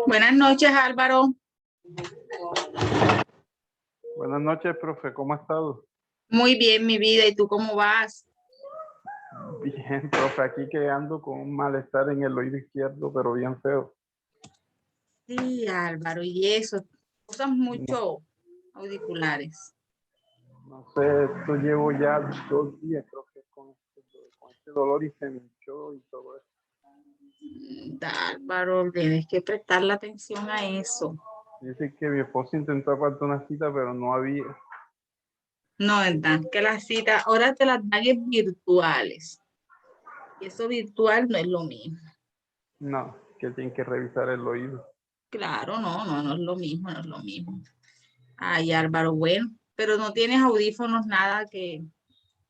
Buenas noches, Álvaro. Buenas noches, profe. ¿Cómo ha estado? Muy bien, mi vida. ¿Y tú cómo vas? Bien, profe. Aquí que ando con un malestar en el oído izquierdo, pero bien feo. Sí, Álvaro. ¿Y eso? ¿Usas mucho auriculares? No sé, esto llevo ya 2 días, creo que con este dolor y se me hinchó y todo eso. Álvaro, tienes que prestarle atención a eso. Dice que mi esposo intentó apartar una cita, pero no había. No, ¿verdad? Que las citas ahora te las dan en virtuales. Y eso virtual no es lo mismo. No, que tienen que revisar el oído. Claro, no es lo mismo, no es lo mismo. Ay, Álvaro, bueno, pero no tienes audífonos, nada que...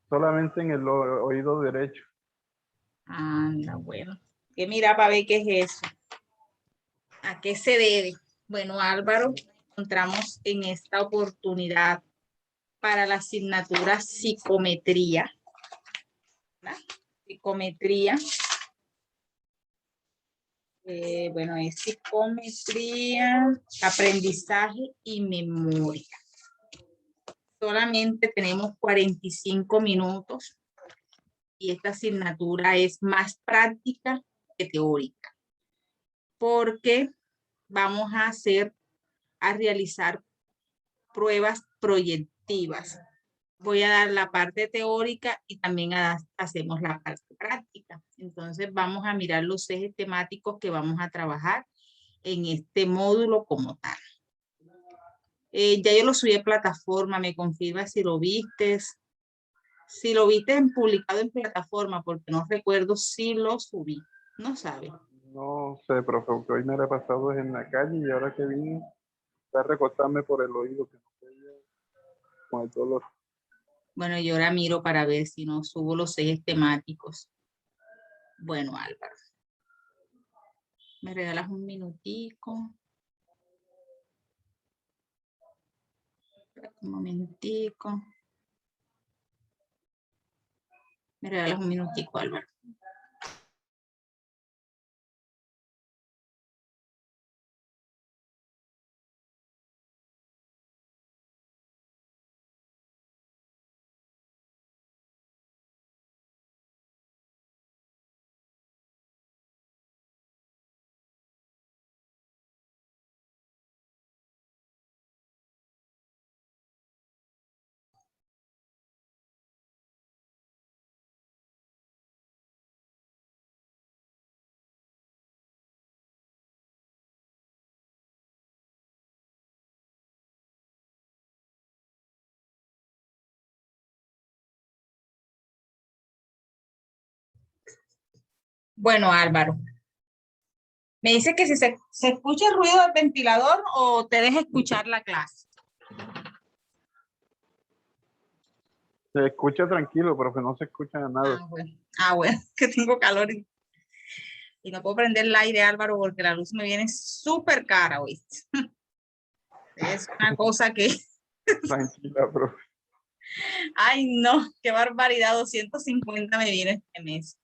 Solamente en el oído derecho. Anda, bueno. Que mira para ver qué es eso. ¿A qué se debe? Bueno, Álvaro, encontramos en esta oportunidad para la asignatura psicometría. ¿Verdad? Psicometría. Bueno, es psicometría, aprendizaje y memoria. Solamente tenemos 45 minutos y esta asignatura es más práctica que teórica, porque vamos a realizar pruebas proyectivas. Voy a dar la parte teórica y también hacemos la parte práctica. Entonces vamos a mirar los ejes temáticos que vamos a trabajar en este módulo como tal. Ya yo lo subí a plataforma, me confirma si lo vistes. Si lo viste publicado en plataforma, porque no recuerdo si lo subí. No sabe. No sé, profe, porque hoy me la he pasado en la calle y ahora que vine, voy a recostarme por el oído que no podía con el dolor. Bueno, yo ahora miro para ver si no subo los ejes temáticos. Bueno, Álvaro. ¿Me regalas un minutico? Un momentico. Me regalas un minutico, Álvaro. Bueno, Álvaro. Me dice que si se escucha el ruido del ventilador o te deja escuchar la clase. Se escucha tranquilo, profe, no se escucha nada. Bueno, que tengo calor y no puedo prender el aire, Álvaro, porque la luz me viene súper cara, ¿oíste? Es una cosa que... Tranquila, profe. Ay, no, qué barbaridad, 250 me viene este mes.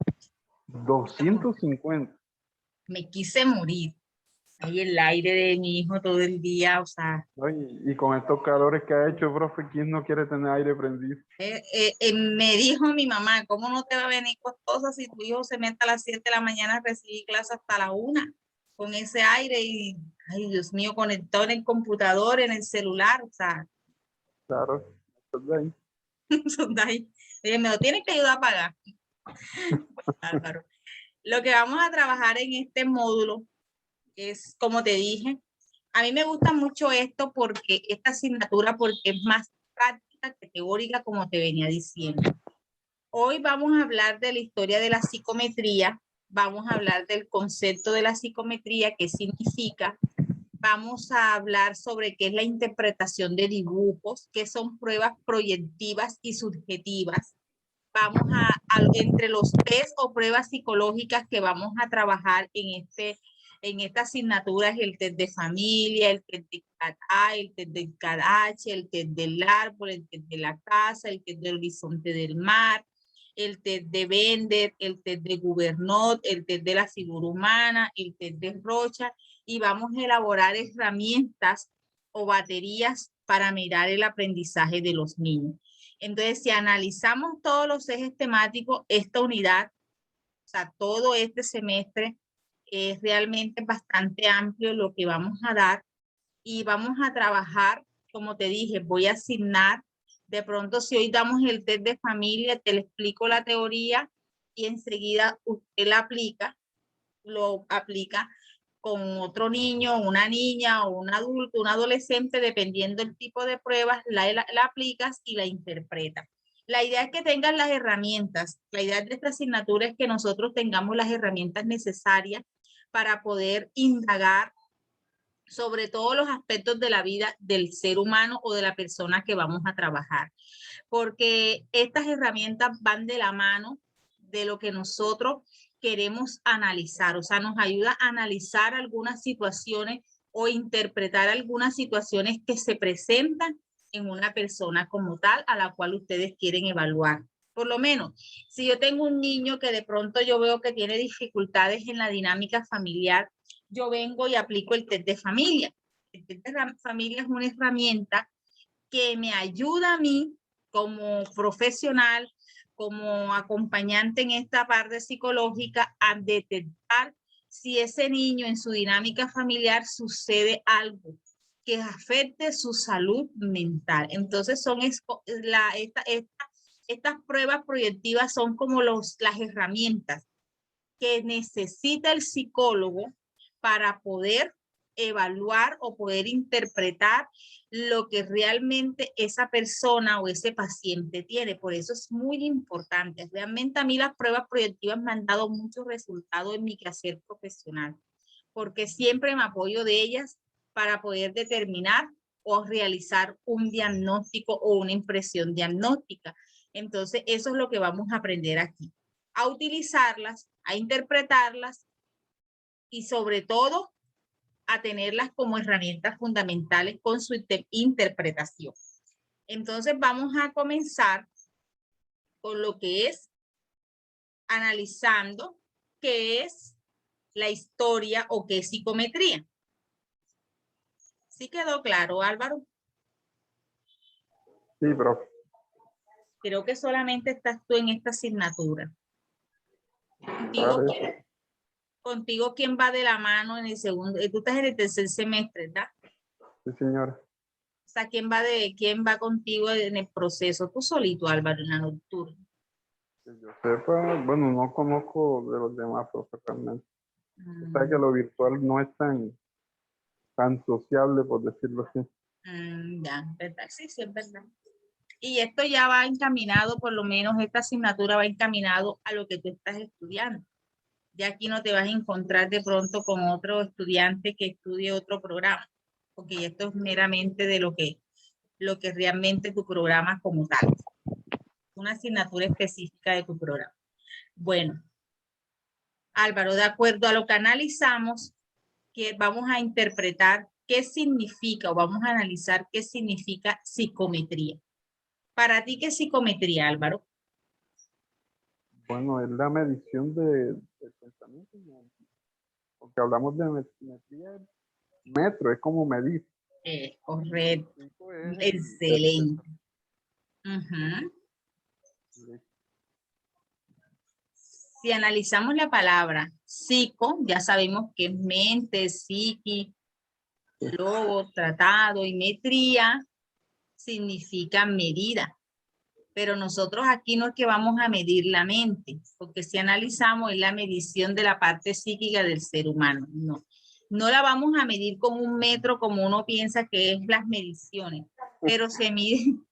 250. Me quise morir. Ahí el aire de mi hijo todo el día, o sea... Y con estos calores que ha hecho, profe, ¿quién no quiere tener aire prendido? Me dijo mi mamá, ¿cómo no te va a venir costosa si tu hijo se mete a las 7 de la mañana a recibir clase hasta la 1 con ese aire y, ay, Dios mío, conectado en el computador, en el celular, o sea... Claro, eso es de ahí. Oye, me lo tienen que ayudar a pagar. Bueno, Álvaro, lo que vamos a trabajar en este módulo es, como te dije, a mí me gusta mucho esta asignatura, porque es más práctica que teórica, como te venía diciendo. Hoy vamos a hablar de la historia de la psicometría, vamos a hablar del concepto de la psicometría, qué significa, vamos a hablar sobre qué es la interpretación de dibujos, qué son pruebas proyectivas y subjetivas. Vamos entre los test o pruebas psicológicas que vamos a trabajar en esta asignatura es el test de familia, el test de CAT-A, el test del CAT-H, el test del árbol, el test de la casa, el test del horizonte del mar. el test de Bender, el test de Gubernot, el test de la figura humana, el test de Rocha, y vamos a elaborar herramientas o baterías para mirar el aprendizaje de los niños. Entonces, si analizamos todos los ejes temáticos, esta unidad, o sea, todo este semestre es realmente bastante amplio lo que vamos a dar y vamos a trabajar, como te dije, voy a asignar, de pronto si hoy damos el test de familia, te le explico la teoría y enseguida usted la aplica, lo aplica con otro niño, una niña o un adulto, un adolescente, dependiendo del tipo de pruebas, la aplicas y la interpretas. La idea es que tengan las herramientas. La idea de esta asignatura es que nosotros tengamos las herramientas necesarias para poder indagar sobre todos los aspectos de la vida del ser humano o de la persona que vamos a trabajar. Porque estas herramientas van de la mano de lo que nosotros queremos analizar, o sea, nos ayuda a analizar algunas situaciones o interpretar algunas situaciones que se presentan en una persona como tal a la cual ustedes quieren evaluar. Por lo menos, si yo tengo un niño que de pronto yo veo que tiene dificultades en la dinámica familiar, yo vengo y aplico el test de familia. El test de familia es una herramienta que me ayuda a mí como profesional, como acompañante en esta parte psicológica, a detectar si ese niño en su dinámica familiar sucede algo que afecte su salud mental. Entonces estas pruebas proyectivas son como las herramientas que necesita el psicólogo para poder evaluar o poder interpretar lo que realmente esa persona o ese paciente tiene. Por eso es muy importante. Realmente a mí las pruebas proyectivas me han dado muchos resultados en mi quehacer profesional, porque siempre me apoyo de ellas para poder determinar o realizar un diagnóstico o una impresión diagnóstica. Entonces, eso es lo que vamos a aprender aquí, a utilizarlas, a interpretarlas y sobre todo a tenerlas como herramientas fundamentales con su interpretación. Entonces vamos a comenzar con lo que es analizando qué es la historia o qué es psicometría. ¿Sí quedó claro, Álvaro? Sí, profe. Creo que solamente estás tú en esta asignatura. Contigo, ¿quién va de la mano en el segundo? Tú estás en el tercer semestre, ¿verdad? Sí, señora. O sea, ¿quién va contigo en el proceso? Tú solito, Álvaro, en la nocturna. Que yo sepa, bueno, no conozco de los demás, profe, realmente. O sea que lo virtual no es tan sociable, por decirlo así. Ya, ¿verdad? Sí, sí, es verdad. Y esto ya va encaminado, por lo menos esta asignatura va encaminado a lo que tú estás estudiando. Ya aquí no te vas a encontrar de pronto con otro estudiante que estudie otro programa, porque esto es meramente de lo que realmente tu programa como tal. Una asignatura específica de tu programa. Bueno, Álvaro, de acuerdo a lo que analizamos, que vamos a interpretar qué significa o vamos a analizar qué significa psicometría. Para ti, ¿qué es psicometría, Álvaro? Bueno, es la medición del pensamiento, porque hablamos de metría, metro, es como medir. Correcto. Es Excelente. Si analizamos la palabra psico, ya sabemos que es mente, psiqui, logo, tratado, y metría significa medida. Pero nosotros aquí no es que vamos a medir la mente, porque si analizamos es la medición de la parte psíquica del ser humano. No la vamos a medir con un metro como uno piensa que es las mediciones, pero se miden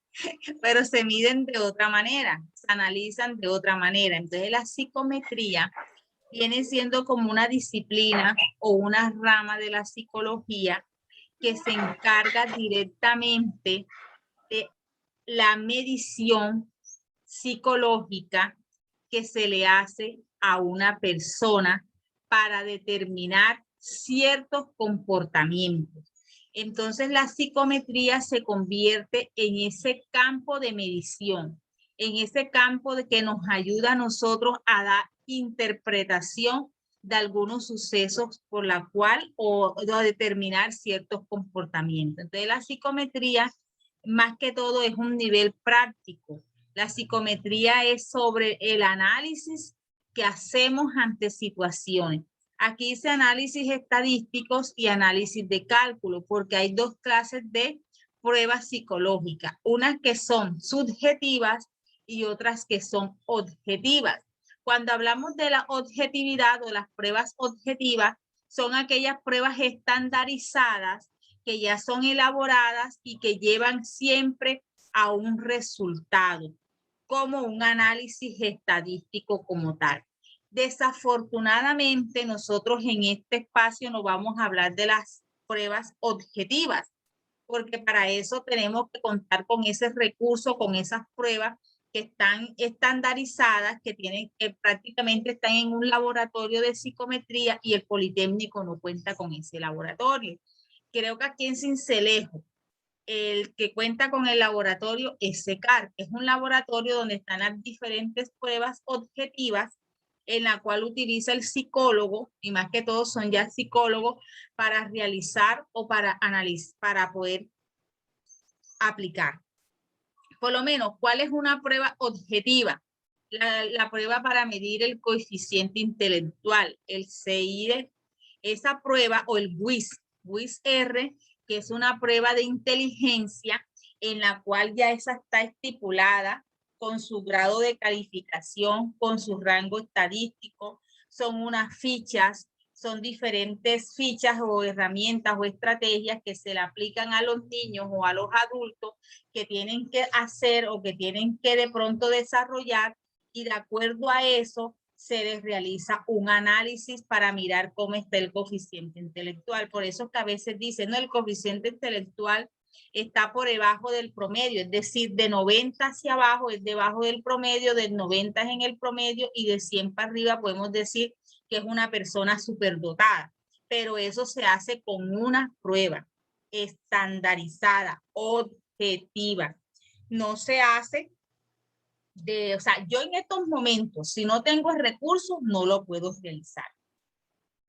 de otra manera, se analizan de otra manera. Entonces la psicometría viene siendo como una disciplina o una rama de la psicología que se encarga directamente de la medición psicológica que se le hace a una persona para determinar ciertos comportamientos. Entonces la psicometría se convierte en ese campo de medición en ese campo de que nos ayuda a nosotros a dar interpretación de algunos sucesos por la cual o determinar ciertos comportamientos. Entonces la psicometría más que todo es un nivel práctico. La psicometría es sobre el análisis que hacemos ante situaciones. Aquí dice análisis estadísticos y análisis de cálculo, porque hay dos clases de pruebas psicológicas, unas que son subjetivas y otras que son objetivas. Cuando hablamos de la objetividad o las pruebas objetivas, son aquellas pruebas estandarizadas que ya son elaboradas y que llevan siempre a un resultado, como un análisis estadístico como tal. Desafortunadamente, nosotros en este espacio no vamos a hablar de las pruebas objetivas, porque para eso tenemos que contar con ese recurso, con esas pruebas que están estandarizadas, que prácticamente están en un laboratorio de psicometría y el Politécnico no cuenta con ese laboratorio. Creo que aquí en Sincelejo, el que cuenta con el laboratorio es SECAR, que es un laboratorio donde están las diferentes pruebas objetivas en la cual utiliza el psicólogo, y más que todo son ya psicólogos, para realizar o para analizar, para poder aplicar. Por lo menos, ¿cuál es una prueba objetiva? La prueba para medir el coeficiente intelectual, el CIE, esa prueba, o el WIS-R, que es una prueba de inteligencia en la cual ya esa está estipulada con su grado de calificación, con su rango estadístico, son unas fichas, son diferentes fichas o herramientas o estrategias que se le aplican a los niños o a los adultos que tienen que hacer o que tienen que de pronto desarrollar, y de acuerdo a eso se les realiza un análisis para mirar cómo está el coeficiente intelectual. Por eso que a veces dicen, no, el coeficiente intelectual está por debajo del promedio, es decir, de 90 hacia abajo es debajo del promedio, del 90 es en el promedio y de 100 para arriba podemos decir que es una persona superdotada. Pero eso se hace con una prueba estandarizada, objetiva. No se hace o sea, yo en estos momentos, si no tengo el recurso, no lo puedo realizar.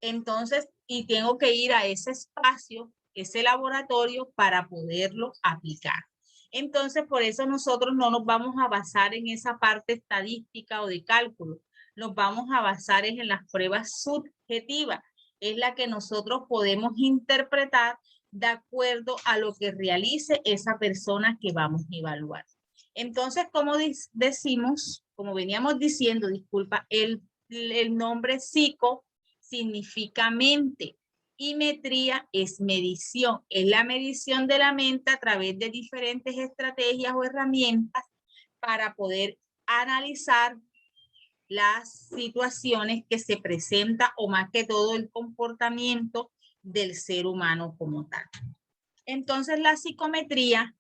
Entonces, y tengo que ir a ese espacio, ese laboratorio, para poderlo aplicar. Entonces, por eso nosotros no nos vamos a basar en esa parte estadística o de cálculo. Nos vamos a basar en las pruebas subjetivas. Es la que nosotros podemos interpretar de acuerdo a lo que realice esa persona que vamos a evaluar. Entonces, como decimos, como veníamos diciendo, disculpa, el nombre psico significa mente y metría es medición, es la medición de la mente a través de diferentes estrategias o herramientas para poder analizar las situaciones que se presentan o más que todo el comportamiento del ser humano como tal. Entonces la psicometría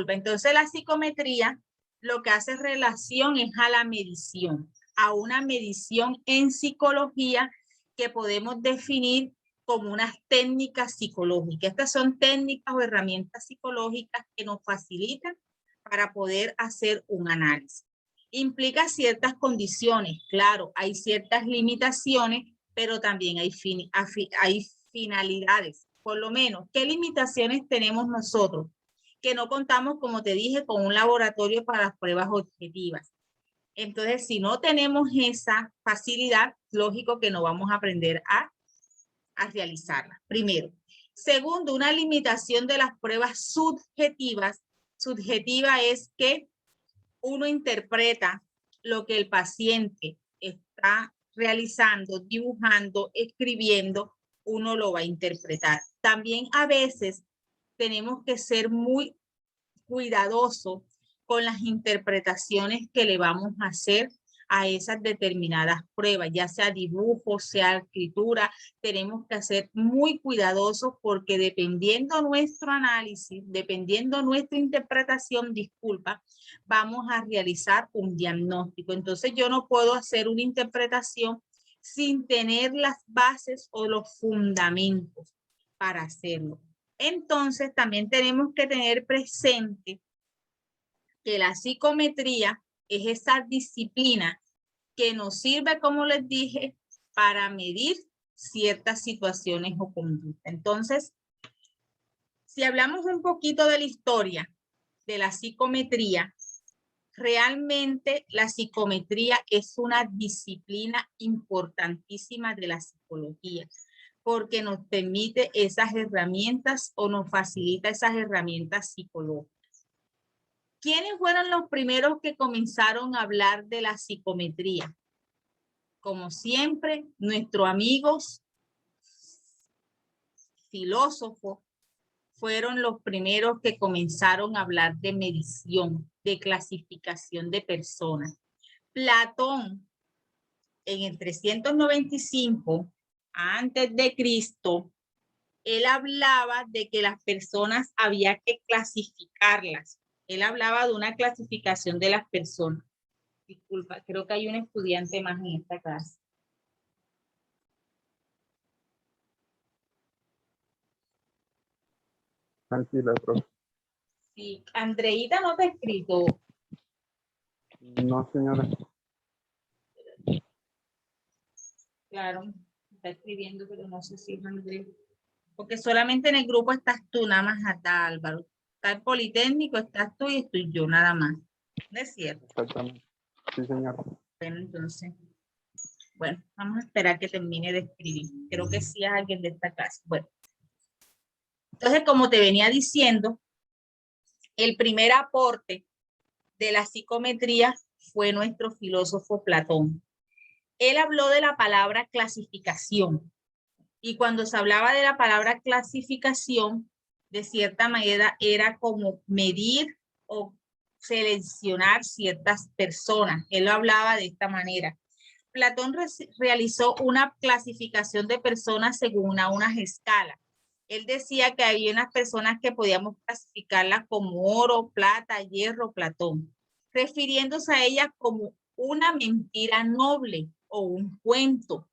entonces la psicometría lo que hace relación es a la medición, a una medición en psicología que podemos definir como unas técnicas psicológicas. Estas son técnicas o herramientas psicológicas que nos facilitan para poder hacer un análisis. Implica ciertas condiciones, claro, hay ciertas limitaciones, pero también hay finalidades. Por lo menos, ¿qué limitaciones tenemos nosotros? Que no contamos, como te dije, con un laboratorio para las pruebas objetivas. Entonces, si no tenemos esa facilidad, lógico que no vamos a aprender a realizarla. Primero. Segundo, una limitación de las pruebas subjetivas. Subjetiva es que uno interpreta lo que el paciente está realizando, dibujando, escribiendo, uno lo va a interpretar. También a veces tenemos que ser muy cuidadosos con las interpretaciones que le vamos a hacer a esas determinadas pruebas, ya sea dibujo, sea escritura. Tenemos que ser muy cuidadosos porque dependiendo nuestro análisis, dependiendo nuestra interpretación, disculpa, vamos a realizar un diagnóstico. Entonces yo no puedo hacer una interpretación sin tener las bases o los fundamentos. para hacerlo. Entonces, también tenemos que tener presente que la psicometría es esa disciplina que nos sirve, como les dije, para medir ciertas situaciones o conductas. Entonces, si hablamos un poquito de la historia de la psicometría, realmente la psicometría es una disciplina importantísima de la psicología, porque nos permite esas herramientas o nos facilita esas herramientas psicológicas. ¿Quiénes fueron los primeros que comenzaron a hablar de la psicometría? Como siempre, nuestros amigos filósofos fueron los primeros que comenzaron a hablar de medición, de clasificación de personas. Platón, en el 395 antes de Cristo, él hablaba de que las personas había que clasificarlas. Él hablaba de una clasificación de las personas. Disculpa, creo que hay un estudiante más en esta clase. Tranquila, profe. Sí, Andreita no te ha escrito. No, señora. Claro, está escribiendo, pero no sé si es Andrés. Porque solamente en el grupo estás tú, nada más acá, Álvaro. Está el Politécnico, estás tú y estoy yo, nada más. ¿No es cierto? Exactamente. Sí, señora. Bueno, entonces, bueno, vamos a esperar que termine de escribir. Creo que sí es alguien de esta clase. Bueno, entonces, como te venía diciendo, el primer aporte de la psicometría fue nuestro filósofo Platón. Él habló de la palabra clasificación. Y cuando se hablaba de la palabra clasificación, de cierta manera era como medir o seleccionar ciertas personas. Él lo hablaba de esta manera. Platón realizó una clasificación de personas según unas escalas. Él decía que había unas personas que podíamos clasificarlas como oro, plata, hierro, platón, refiriéndose a ellas como una mentira noble o un cuento.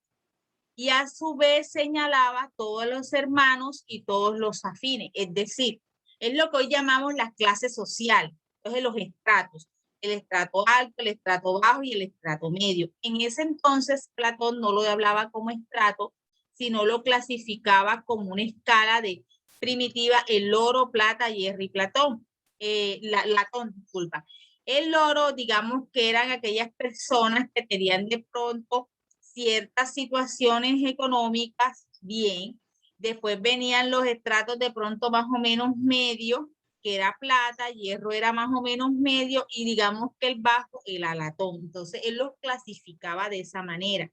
Y a su vez señalaba todos los hermanos y todos los afines, es decir, es lo que hoy llamamos la clase social, entonces los estratos, el estrato alto, el estrato bajo y el estrato medio. En ese entonces Platón no lo hablaba como estrato, sino lo clasificaba como una escala de primitiva, el oro, plata, hierro y platón, latón, disculpa. El oro, digamos que eran aquellas personas que tenían de pronto ciertas situaciones económicas bien, después venían los estratos de pronto más o menos medio, que era plata, hierro era más o menos medio y digamos que el bajo era latón. Entonces él los clasificaba de esa manera.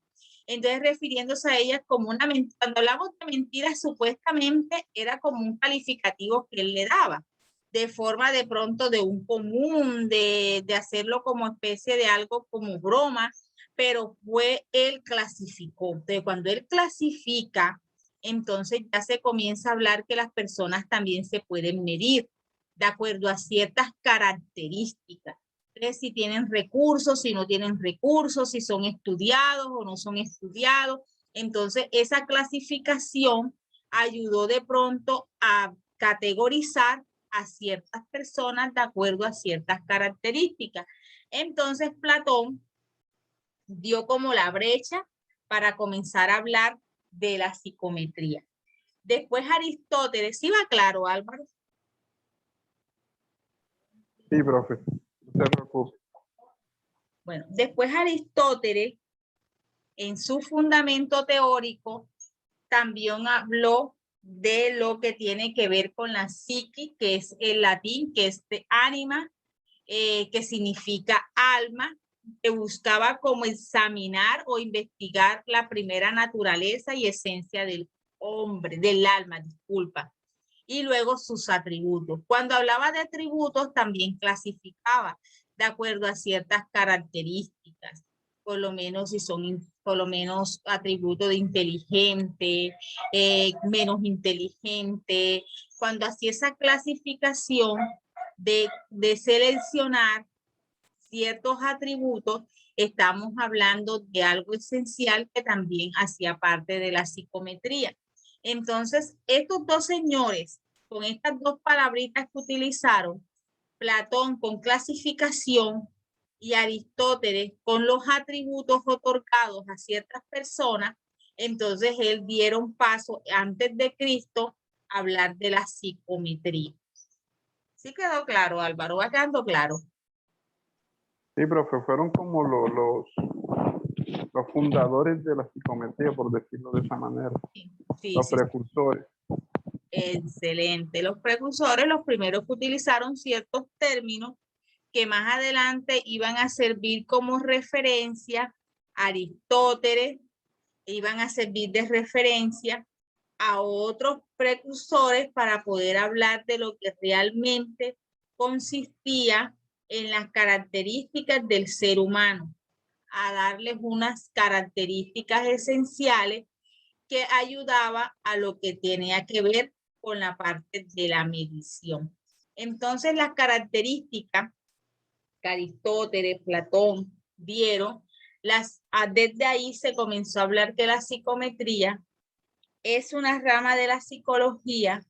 Entonces refiriéndose a ellas como una mentira, cuando hablamos de mentiras supuestamente era como un calificativo que él le daba de forma de pronto de un común, de hacerlo como especie de algo como broma, pero fue él clasificó. Entonces, cuando él clasifica, entonces ya se comienza a hablar que las personas también se pueden medir de acuerdo a ciertas características. Entonces, si tienen recursos, si no tienen recursos, si son estudiados o no son estudiados. Entonces, esa clasificación ayudó de pronto a categorizar a ciertas personas de acuerdo a ciertas características. Entonces, Platón dio como la brecha para comenzar a hablar de la psicometría. Después Aristóteles, ¿sí va claro, Álvaro? Sí, profe. No se preocupe. Bueno, después Aristóteles, en su fundamento teórico, también habló de lo que tiene que ver con la psique, que es el latín, que es de ánima, que significa alma, que buscaba como examinar o investigar la primera naturaleza y esencia del hombre, del alma, disculpa, y luego sus atributos. Cuando hablaba de atributos, también clasificaba de acuerdo a ciertas características, por lo menos si son por lo menos atributos de inteligente, menos inteligente. Cuando hacía esa clasificación de seleccionar ciertos atributos, estamos hablando de algo esencial que también hacía parte de la psicometría. Entonces, estos dos señores, con estas dos palabritas que utilizaron, Platón con clasificación y Aristóteles con los atributos otorgados a ciertas personas, entonces él dieron paso antes de Cristo a hablar de la psicometría. ¿Sí quedó claro, Álvaro? ¿Va quedando claro? Sí, profe, fueron como los fundadores de la psicometría, por decirlo de esa manera. Sí, Los sí. precursores. Excelente. Los precursores, los primeros que utilizaron ciertos términos que más adelante iban a servir como referencia a Aristóteles, iban a servir de referencia a otros precursores para poder hablar de lo que realmente consistía en las características del ser humano, a darles unas características esenciales que ayudaba a lo que tenía que ver con la parte de la medición. Entonces, las características que Aristóteles, Platón dieron, desde ahí se comenzó a hablar que la psicometría es una rama de la psicología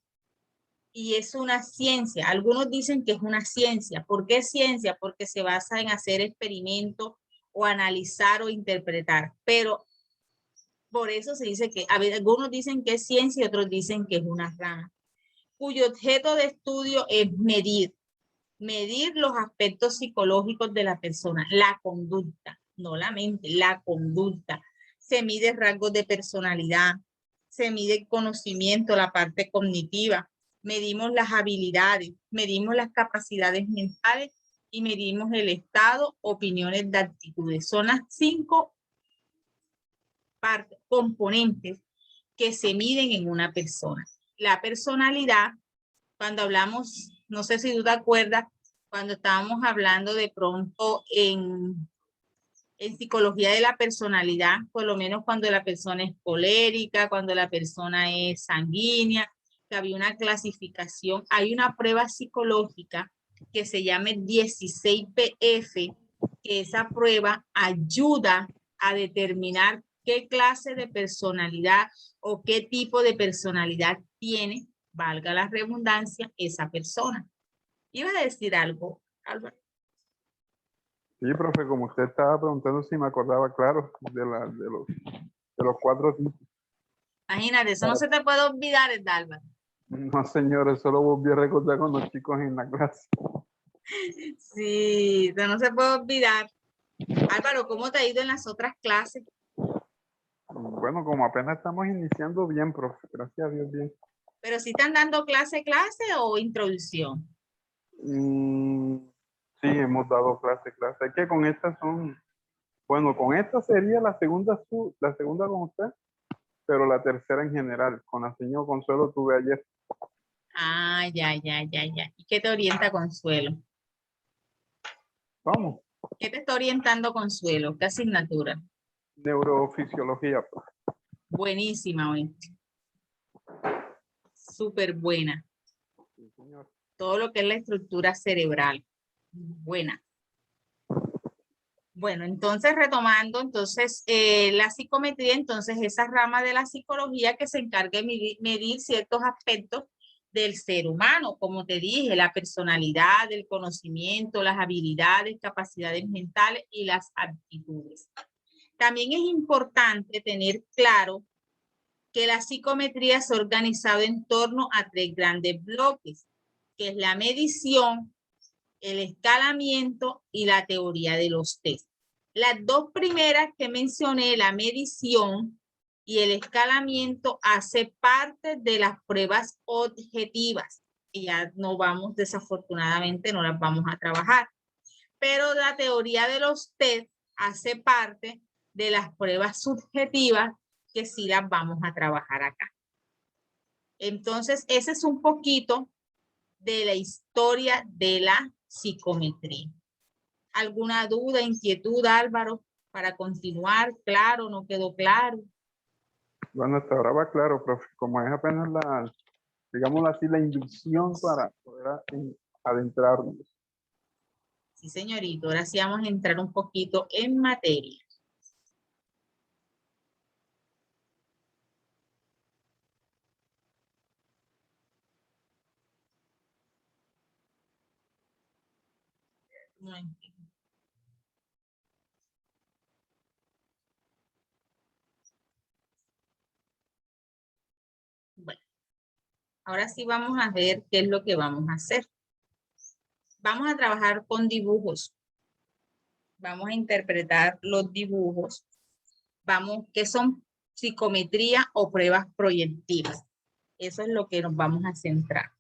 y es una ciencia. Algunos dicen que es una ciencia. ¿Por qué ciencia? Porque se basa en hacer experimentos o analizar o interpretar. Pero por eso se dice que, algunos dicen que es ciencia y otros dicen que es una rama, cuyo objeto de estudio es medir los aspectos psicológicos de la persona, la conducta, no la mente, la conducta. Se mide rasgos de personalidad, se mide el conocimiento, la parte cognitiva, medimos las habilidades, medimos las capacidades mentales y medimos el estado, opiniones de actitudes. Son las 5 componentes que se miden en una persona. La personalidad, cuando hablamos, no sé si tú te acuerdas, cuando estábamos hablando de pronto en psicología de la personalidad, por lo menos cuando la persona es colérica, cuando la persona es sanguínea, que había una clasificación, hay una prueba psicológica que se llama 16PF, que esa prueba ayuda a determinar qué clase de personalidad o qué tipo de personalidad tiene, valga la redundancia, esa persona. ¿Iba a decir algo, Álvaro? Sí, profe, como usted estaba preguntando si me acordaba, claro, de los 4 tipos. Imagínate, eso no se te puede olvidar, Álvaro. No, señor, eso lo volví a recordar con los chicos en la clase. Sí, eso no se puede olvidar. Álvaro, ¿cómo te ha ido en las otras clases? Bueno, como apenas estamos iniciando bien, profe, gracias a Dios, bien. ¿Pero si están dando clase o introducción? Sí, hemos dado clase. Es que con estas bueno, con esta sería la segunda con usted, pero la tercera en general. Con la señora Consuelo tuve ayer. Ah, ya. ¿Y qué te orienta Consuelo? Vamos, ¿Qué te está orientando Consuelo? ¿Qué asignatura? neurofisiología, profe. Buenísima, hoy. Súper buena. Sí, señor. Todo lo que es la estructura cerebral. Buena. Bueno, entonces retomando, entonces la psicometría, entonces esa rama de la psicología que se encarga de medir ciertos aspectos del ser humano, como te dije, la personalidad, el conocimiento, las habilidades, capacidades mentales y las aptitudes. También es importante tener claro que la psicometría se ha organizado en torno a 3 grandes bloques, que es la medición, el escalamiento y la teoría de los test. Las 2 primeras que mencioné, la medición y el escalamiento, hace parte de las pruebas objetivas y ya no vamos, desafortunadamente, no las vamos a trabajar. Pero la teoría de los test hace parte de las pruebas subjetivas que sí las vamos a trabajar acá. Entonces, ese es un poquito de la historia de la psicometría. ¿Alguna duda, inquietud, Álvaro, para continuar? ¿Claro? ¿No quedó claro? Bueno, hasta ahora va claro, profe. Como es apenas digámoslo así, la inducción para poder adentrarnos. Sí, señorito. Ahora sí vamos a entrar un poquito en materia. Bueno, ahora sí vamos a ver qué es lo que vamos a hacer. Vamos a trabajar con dibujos. Vamos a interpretar los dibujos. ¿Qué son psicometría o pruebas proyectivas? Eso es lo que nos vamos a centrar.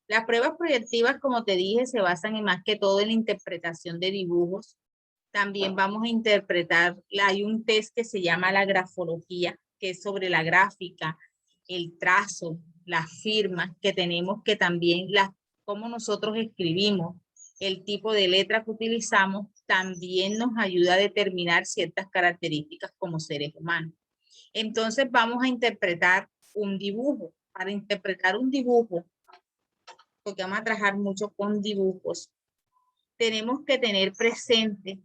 Las pruebas proyectivas, como te dije, se basan en más que todo en la interpretación de dibujos. También vamos a interpretar, hay un test que se llama la grafología, que es sobre la gráfica, el trazo, las firmas que tenemos, que también cómo nosotros escribimos, el tipo de letra que utilizamos, también nos ayuda a determinar ciertas características como seres humanos. Entonces vamos a interpretar un dibujo. Para interpretar un dibujo, porque vamos a trabajar mucho con dibujos, tenemos que tener presente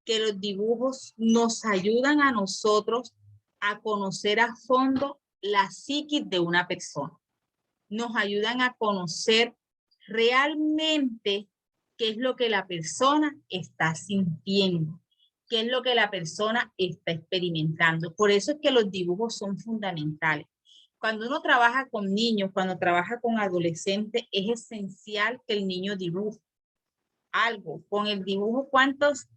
que los dibujos nos ayudan a nosotros a conocer a fondo la psiquis de una persona. Nos ayudan a conocer realmente qué es lo que la persona está sintiendo, qué es lo que la persona está experimentando. Por eso es que los dibujos son fundamentales. Cuando uno trabaja con niños, cuando trabaja con adolescentes, es esencial que el niño dibuje algo. Con el dibujo, ¿cuántas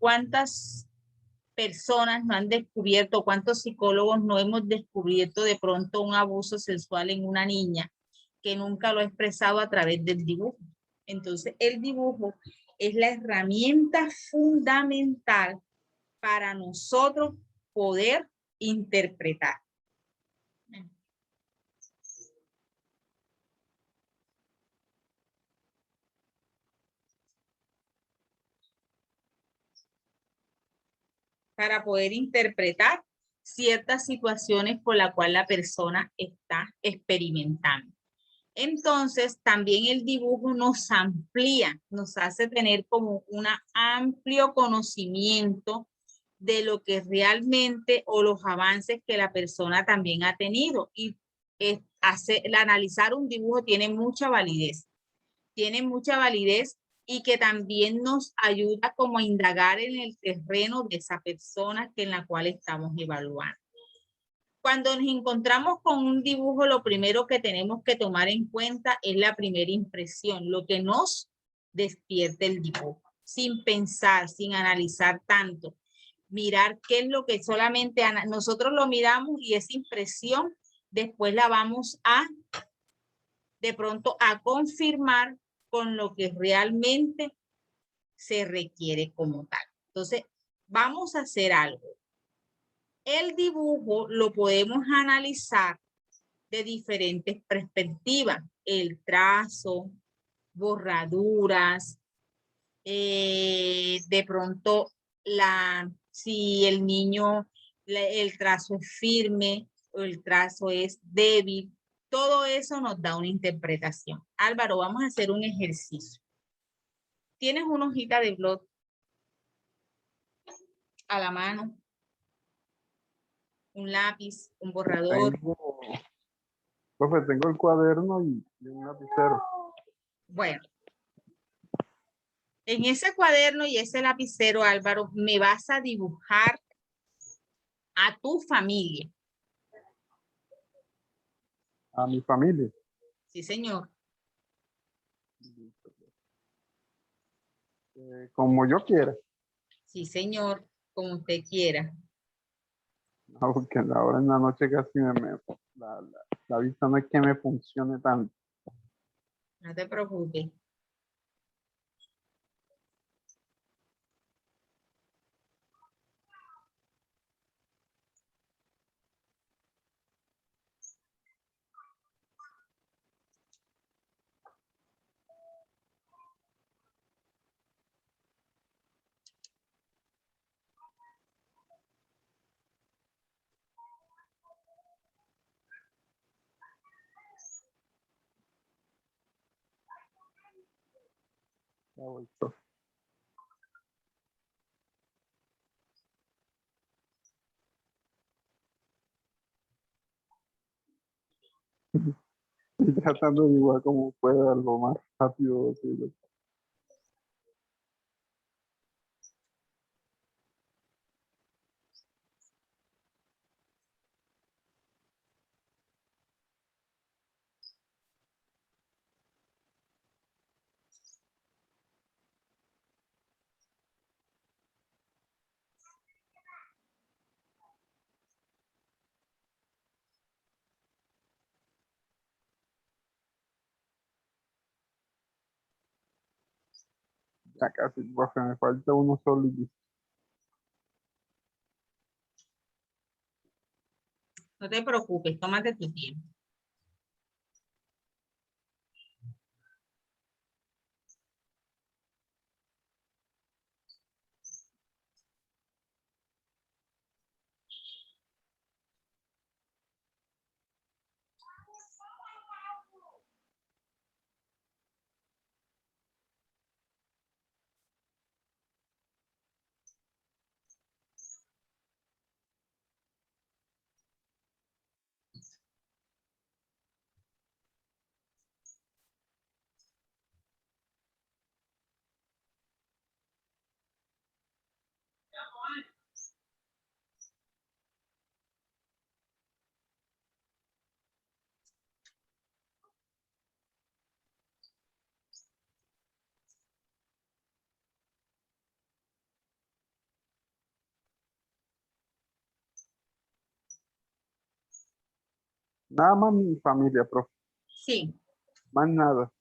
personas no han descubierto, cuántos psicólogos no hemos descubierto de pronto un abuso sexual en una niña que nunca lo ha expresado a través del dibujo? Entonces, el dibujo es la herramienta fundamental para nosotros poder interpretar. Para poder interpretar ciertas situaciones por las cuales la persona está experimentando. Entonces, también el dibujo nos amplía, nos hace tener como un amplio conocimiento de lo que realmente o los avances que la persona también ha tenido. Y el analizar un dibujo tiene mucha validez y que también nos ayuda como a indagar en el terreno de esa persona en la cual estamos evaluando. Cuando nos encontramos con un dibujo, lo primero que tenemos que tomar en cuenta es la primera impresión, lo que nos despierta el dibujo, sin pensar, sin analizar tanto. Mirar qué es lo que solamente nosotros lo miramos y esa impresión después la vamos de pronto a confirmar con lo que realmente se requiere como tal. Entonces, vamos a hacer algo. El dibujo lo podemos analizar de diferentes perspectivas. El trazo, borraduras, de pronto si el niño, el trazo es firme o el trazo es débil. Todo eso nos da una interpretación. Álvaro, vamos a hacer un ejercicio. ¿Tienes una hojita de blog a la mano? Un lápiz, un borrador. Profe, tengo el cuaderno y un lapicero. Bueno, en ese cuaderno y ese lapicero, Álvaro, me vas a dibujar a tu familia. A mi familia. Sí, señor. Como yo quiera. Sí, señor, como usted quiera. No, porque ahora en la noche casi la vista no es que me funcione tanto. No te preocupes. Ya voy, profe. Estoy tratando de igual como pueda, lo más rápido posible. Ya casi, profe, me falta uno solo y listo. No te preocupes, tómate tu tiempo. Nada más mi familia, profe. Sí, Más nada.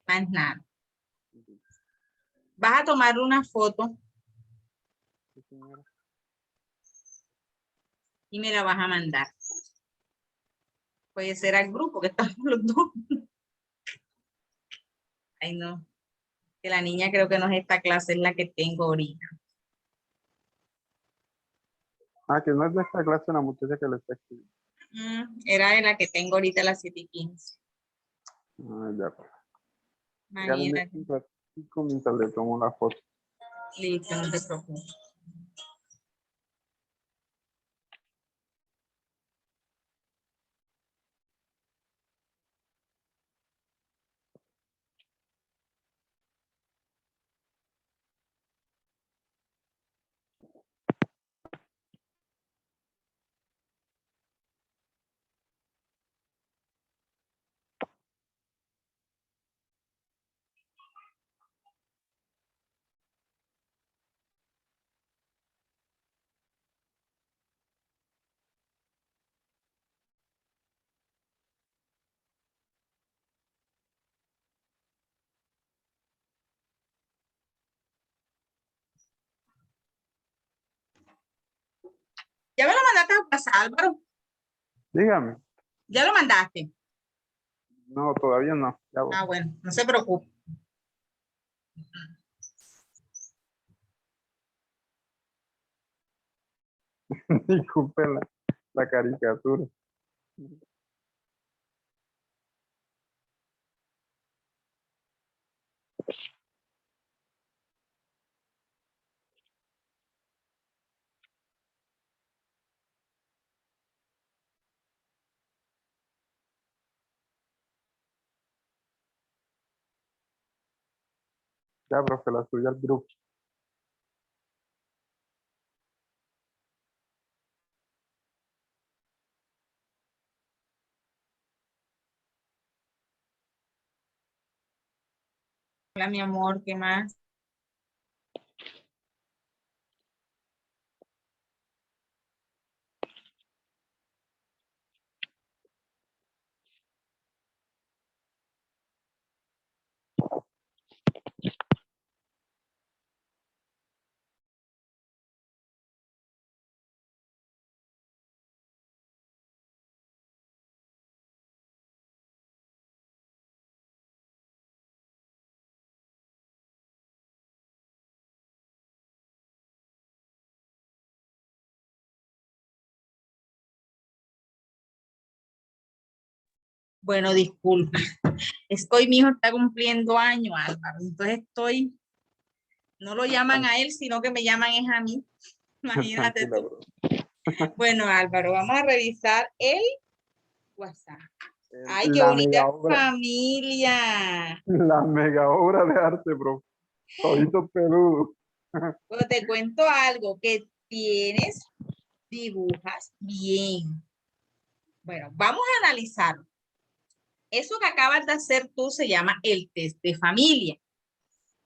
más nada. Vas a tomar una foto Sí, señora. y me la vas a mandar. Puede ser al grupo que estamos los dos. Ay, no. Que la niña creo que no es esta clase, es la que tengo ahorita. Ah, que no es de esta clase la muchacha que le está escribiendo. Era de la que tengo ahorita a las 7:15. Ah, ya, pues. Regáleme Imagínate. un ratico mientras le tomo la foto. Listo, no te preocupes. ¿Ya me lo mandaste a pasar, Álvaro? Dígame. ¿Ya lo mandaste? No, todavía no. Ya voy. Ah, bueno, no se preocupe. Disculpe la caricatura. Ya, profe, la subí al grupo. Hola, mi amor, ¿qué más? Bueno, disculpa. Es que hoy mi hijo está cumpliendo años, Álvaro. Entonces no lo llaman a él, sino que me llaman es a mí. Imagínate Tranquila, tú. bro. Bueno, Álvaro, vamos a revisar el WhatsApp. Ay, qué La mega bonita obra, familia. la mega obra de arte, bro. Toditos peludos. Pero te cuento algo, que dibujas bien. Bueno, vamos a analizarlo. Eso que acabas de hacer tú se llama el test de familia.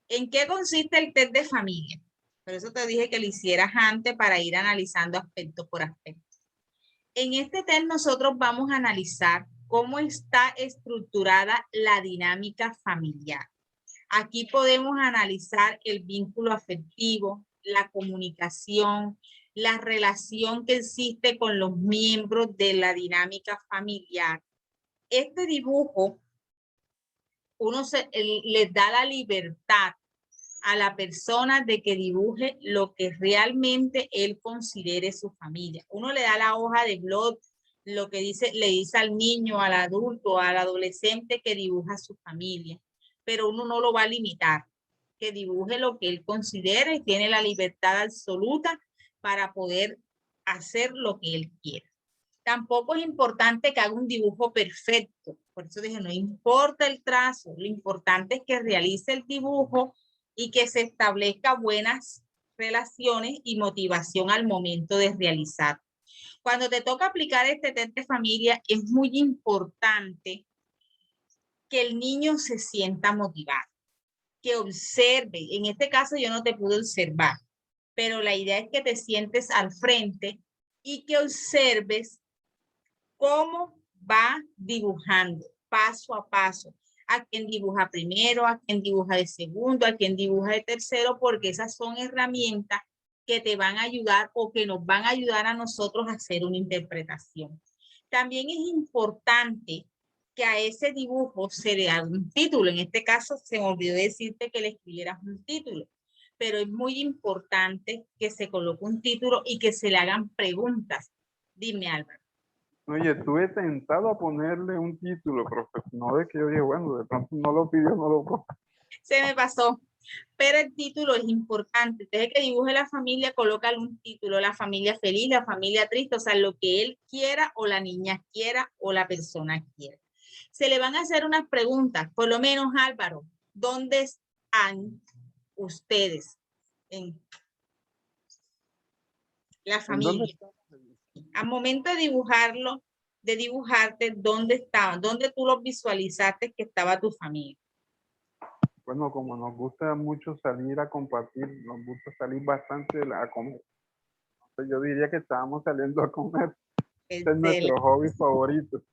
¿En qué consiste el test de familia? Por eso te dije que lo hicieras antes para ir analizando aspecto por aspecto. En este test nosotros vamos a analizar cómo está estructurada la dinámica familiar. Aquí podemos analizar el vínculo afectivo, la comunicación, la relación que existe con los miembros de la dinámica familiar. Este dibujo, les da la libertad a la persona de que dibuje lo que realmente él considere su familia. Uno le da la hoja de blog, lo que le dice al niño, al adulto, al adolescente que dibuja su familia, pero uno no lo va a limitar, que dibuje lo que él considere y tiene la libertad absoluta para poder hacer lo que él quiera. Tampoco es importante que haga un dibujo perfecto, por eso dije, no importa el trazo, lo importante es que realice el dibujo y que se establezca buenas relaciones y motivación al momento de realizar. Cuando te toca aplicar este test de familia, es muy importante que el niño se sienta motivado, que observe. En este caso yo no te pude observar, pero la idea es que te sientes al frente y que observes cómo va dibujando paso a paso. A quién dibuja primero, a quién dibuja de segundo, a quién dibuja de tercero, porque esas son herramientas que te van a ayudar o que nos van a ayudar a nosotros a hacer una interpretación. También es importante que a ese dibujo se le haga un título. En este caso se me olvidó decirte que le escribieras un título, pero es muy importante que se coloque un título y que se le hagan preguntas. Dime, Álvaro. Oye, estuve tentado a ponerle un título, profe. No de que yo dije, bueno, de pronto no lo pidió, no lo pongo. Se me pasó, pero el título es importante. Desde que dibuje la familia, colócale un título, la familia feliz, la familia triste, o sea, lo que él quiera o la niña quiera o la persona quiera. Se le van a hacer unas preguntas, por lo menos Álvaro, ¿dónde están ustedes en la familia? Al momento de dibujarlo, de dibujarte, ¿dónde estaban? ¿Dónde tú los visualizaste que estaba tu familia? Bueno, como nos gusta mucho salir a compartir, nos gusta salir bastante a comer. Entonces yo diría que estábamos saliendo a comer. Este es nuestro hobby favorito.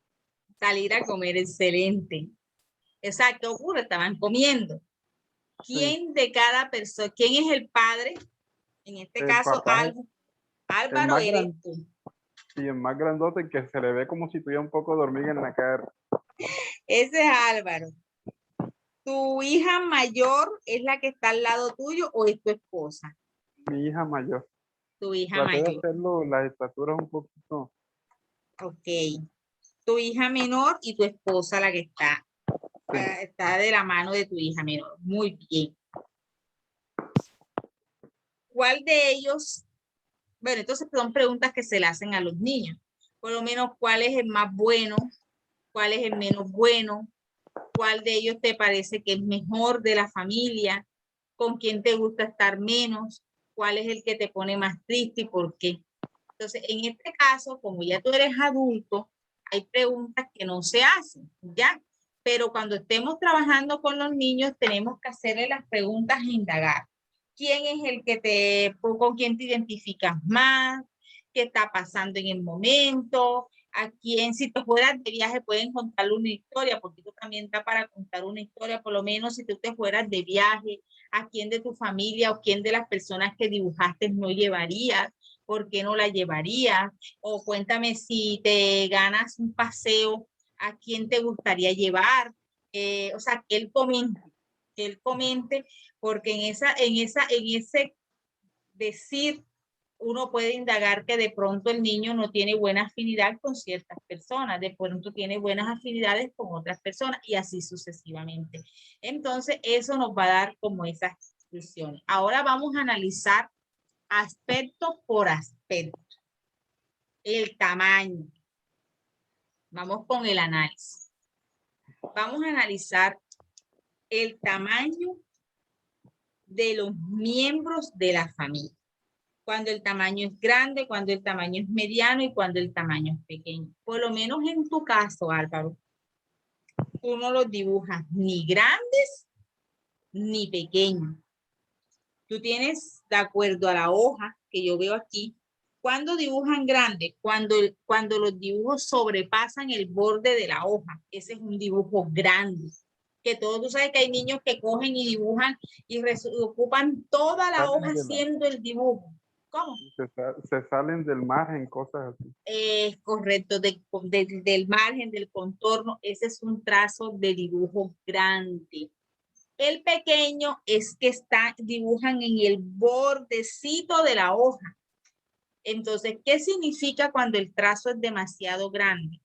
Salir a comer, excelente. Exacto, ocurre, estaban comiendo. ¿Quién sí. De cada persona, quién es el padre? En este caso, Álvaro eres tú. Sí, el más grandote, que se le ve como si tuviera un poco de hormiga en la cara. Ese es Álvaro. ¿Tu hija mayor es la que está al lado tuyo o es tu esposa? Mi hija mayor. Tu hija Traté mayor. de hacerlo, las estaturas un poquito. Ok. Tu hija menor y tu esposa la que está. Sí. Está de la mano de tu hija menor. Muy bien. ¿Cuál de ellos? Bueno, entonces son preguntas que se le hacen a los niños. Por lo menos, ¿cuál es el más bueno? ¿Cuál es el menos bueno? ¿Cuál de ellos te parece que es mejor de la familia? ¿Con quién te gusta estar menos? ¿Cuál es el que te pone más triste y por qué? Entonces, en este caso, como ya tú eres adulto, hay preguntas que no se hacen, ¿ya? Pero cuando estemos trabajando con los niños, tenemos que hacerle las preguntas e indagar. ¿Quién es el que con quién te identificas más? ¿Qué está pasando en el momento? ¿A quién, si te fueras de viaje, pueden contarle una historia? Porque tú también está para contar una historia, por lo menos si tú te fueras de viaje, ¿a quién de tu familia o quién de las personas que dibujaste no llevarías? ¿Por qué no la llevarías? O cuéntame si te ganas un paseo, ¿a quién te gustaría llevar? O sea, que él comente, porque en ese decir, uno puede indagar que de pronto el niño no tiene buena afinidad con ciertas personas, de pronto tiene buenas afinidades con otras personas y así sucesivamente. Entonces, eso nos va a dar como esas conclusiones. Ahora vamos a analizar aspecto por aspecto. El tamaño. Vamos con el análisis. Vamos a analizar el tamaño de los miembros de la familia. Cuando el tamaño es grande, cuando el tamaño es mediano y cuando el tamaño es pequeño. Por lo menos en tu caso, Álvaro, tú no los dibujas ni grandes ni pequeños. Tú tienes, de acuerdo a la hoja que yo veo aquí, cuando dibujan grandes, cuando los dibujos sobrepasan el borde de la hoja, ese es un dibujo grande. que todos, tú sabes que hay niños que cogen y dibujan y ocupan toda la hoja haciendo el dibujo. ¿Cómo? Se salen del margen, cosas así. Es correcto, del margen, del contorno. Ese es un trazo de dibujo grande. El pequeño es que dibujan en el bordecito de la hoja. Entonces, ¿qué significa cuando el trazo es demasiado grande?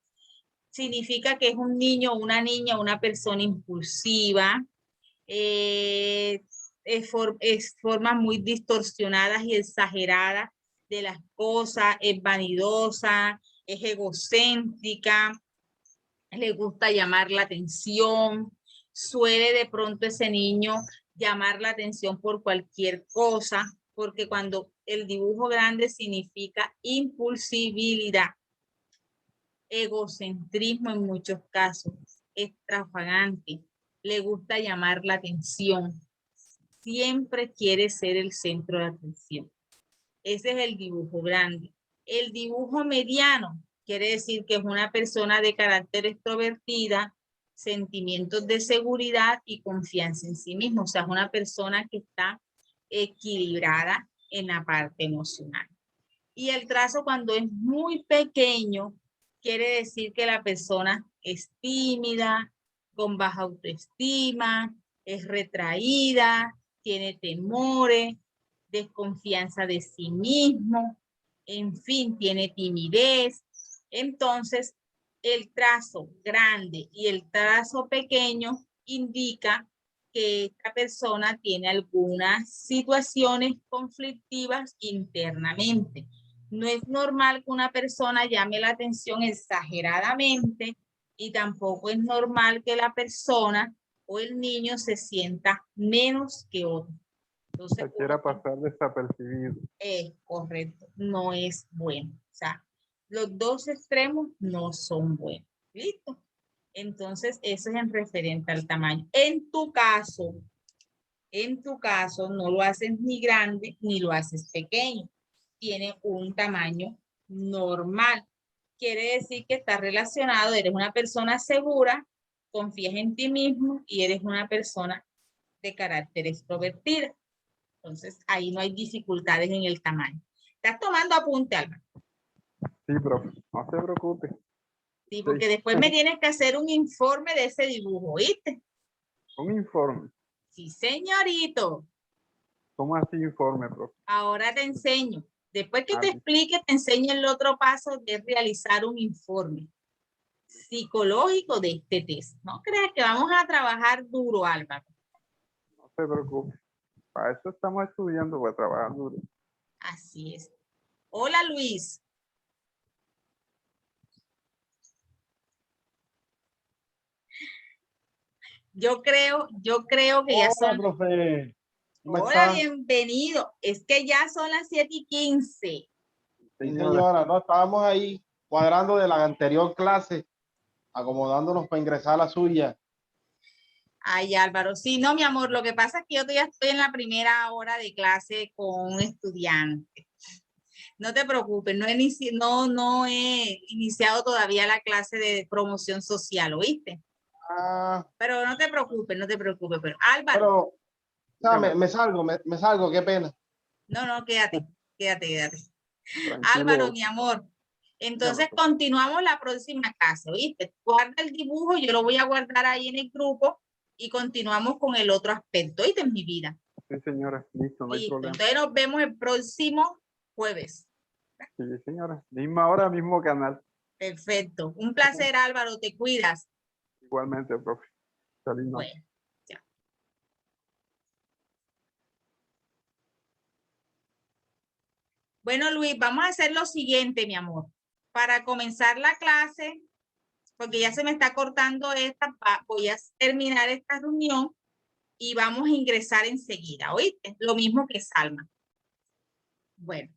Significa que es un niño, una niña, una persona impulsiva, formas muy distorsionadas y exageradas de las cosas, es vanidosa, es egocéntrica, le gusta llamar la atención, suele de pronto ese niño llamar la atención por cualquier cosa, porque cuando el dibujo grande significa impulsibilidad, egocentrismo en muchos casos, extravagante, le gusta llamar la atención, siempre quiere ser el centro de atención. Ese es el dibujo grande. El dibujo mediano quiere decir que es una persona de carácter extrovertida, sentimientos de seguridad y confianza en sí mismo. O sea, es una persona que está equilibrada en la parte emocional. Y el trazo cuando es muy pequeño quiere decir que la persona es tímida, con baja autoestima, es retraída, tiene temores, desconfianza de sí mismo, en fin, tiene timidez. Entonces, el trazo grande y el trazo pequeño indica que esta persona tiene algunas situaciones conflictivas internamente. No es normal que una persona llame la atención exageradamente y tampoco es normal que la persona o el niño se sienta menos que otro. Entonces, quiera pasar desapercibido. Es correcto, no es bueno. O sea, los dos extremos no son buenos. ¿Listo? Entonces, eso es en referente al tamaño. En tu caso, no lo haces ni grande ni lo haces pequeño. Tiene un tamaño normal. Quiere decir que está relacionado, eres una persona segura, confías en ti mismo y eres una persona de carácter extrovertida. Entonces, ahí no hay dificultades en el tamaño. ¿Estás tomando apunte, Álvaro? Sí, profe, no se preocupe. Sí, porque después me tienes que hacer un informe de ese dibujo, ¿oíste? Un informe. Sí, señorito. ¿Cómo así informe, profe? Ahora te enseño. Después que te explique, te enseño el otro paso de realizar un informe psicológico de este test. No creas que vamos a trabajar duro, Álvaro. No se preocupe. Para eso estamos estudiando, para trabajar duro. Así es. Hola, Luis. Yo creo que ya son... Profe. Hola, bienvenido. Es que ya son las 7:15. Sí, señora, no, estábamos ahí cuadrando de la anterior clase, acomodándonos para ingresar a la suya. Ay, Álvaro, sí, no, mi amor, lo que pasa es que yo ya estoy en la primera hora de clase con un estudiante. No te preocupes, no he iniciado todavía la clase de promoción social, ¿oíste? Pero no te preocupes, pero Álvaro. Pero, me salgo, qué pena. No, quédate. Tranquilo. Álvaro, mi amor. Entonces continuamos la próxima clase, ¿oíste? Guarda el dibujo, yo lo voy a guardar ahí en el grupo y continuamos con el otro aspecto, ¿oíste? En mi vida. Sí, señora, listo, no hay problema. Entonces nos vemos el próximo jueves. Sí, señora, misma hora, mismo canal. Perfecto. Un placer, Álvaro, te cuidas. Igualmente, profe. Feliz noche. Bueno, ya. Bueno, Luis, vamos a hacer lo siguiente, mi amor. Para comenzar la clase, porque ya se me está cortando esta, voy a terminar esta reunión y vamos a ingresar enseguida, ¿oíste? Lo mismo que Salma. Bueno.